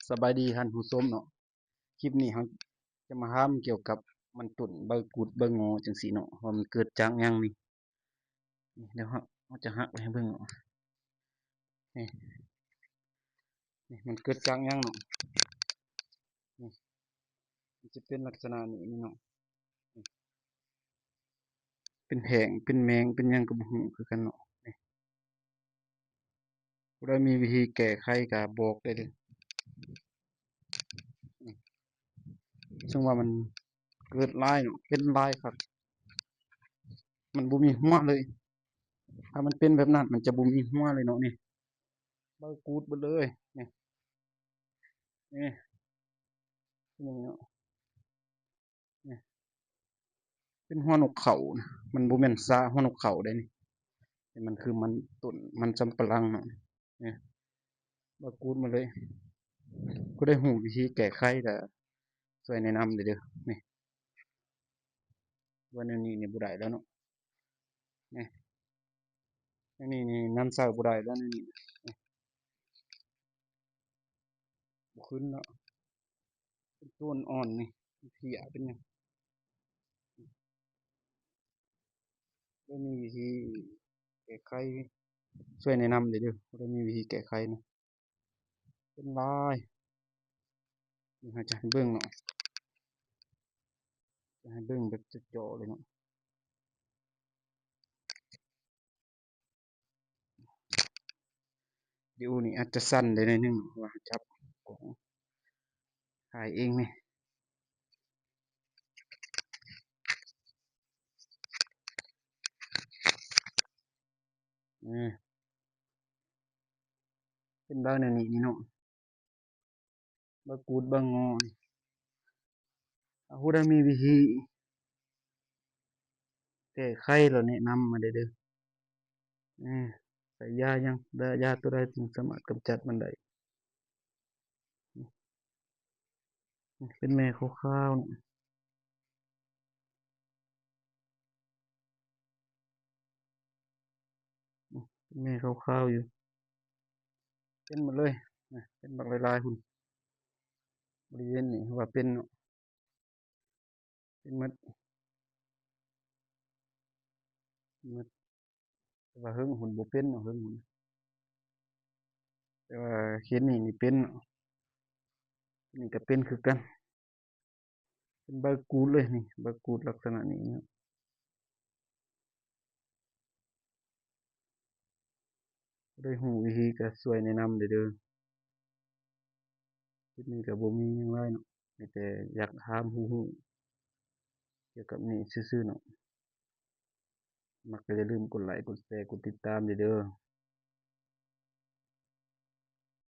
สบายดีท่านผู้ชมเนาะคลิปนี้เราจะมาถามเกี่ยวกับมันตุ่นใบกูดใบงอจังซี่เนาะว่ามันเกิดจากหยังนี่เดี๋ยวเราจะหักไว้ให้เบิ่งเนาะนี่นี่มันเกิดจากหยังเนาะนี่มันจะเป็นลักษณะนี้เนาะนี่เป็นแผงเป็นแมงเป็นหยังก็บ่ฮู้คือกันเนาะนี่ผู้ใดมีวิธีแก้ไขก็บอกได้เด้อนี่ซึ่งว่ามันเกิดหลายเนาะเป็นหลายคักมันบ่มีหัวเลยถ้ามันเป็นแบบนั้นมันจะบ่มีหัวเลยเนาะนี่ใบกูดเบิดเลยนี่นี่นี่เนาะนี่ เป็นหัวนกเขานะมันบ่แม่นซาหัวนกเขาได้นี่แต่มันคือมันต้นมันสำปะหลังเนาะนี่บ่กูดมาเลยผู้ใดรู้วิธีแก้ไขก็ช่วยแนะนำได้เด้อนี่ว่าแนวนี้นี่บ่ได้แล้วเนาะนี่อันนี้นี่นำเช้าบ่ได้แล้วแนวนี้นี่บ่ขึ้นแล้วเป็นต้นอ่อนนี่เพลี้ยเป็นหยังบ่มีวิธีแก้ไขช่วยแนะนำได้เด้อบ่ได้มีวิธีแก้ไขนะเป็นหลายนี่เราจะให้เบิ่งเนาะจะให้เบิ่งแบบเจาะๆเลยเนาะวิดีโอนี้อาจจะสั้นได้หน่อยหนึ่งเพราะว่าจับของถ่ายเองนี่เป็นบ้านอันนี้นี่เนาะบากูดบางงอนี่ถ้าผู้ใดมีวิธีแก้ไขแล้วแนะนำมาได้เด้อใส่ยายังยาตัวใดถึงสามารถกำจัดมันได้เป็นแม่ขาวๆนี่เป็นแม่ขาวๆอยู่เป็นหมดเลยเป็นบักหลายๆหุ่นบริเวณนี้ว่าเป็นเนาะเป็นหมดหมดแต่ว่าเฮิงหุ่นบ่เป็นเนาะเฮิงหุ่นแต่ว่าเห็นนี่เป็นเนาะนี่ก็เป็นคือกันเป็นใบกูดเลยนี่ใบกูดลักษณะนี้เนาะได้ฮู้วิธีก็ช่วยแนะนำได้เด้อคลิปนี้ก็บ่มีหยังหลายเนาะมีแต่อยากถามฮู้เกี่ยวกับนี่ซื่อๆเนาะมักก็อย่าลืมกดไลค์กดแชร์กดติดตามเด้อ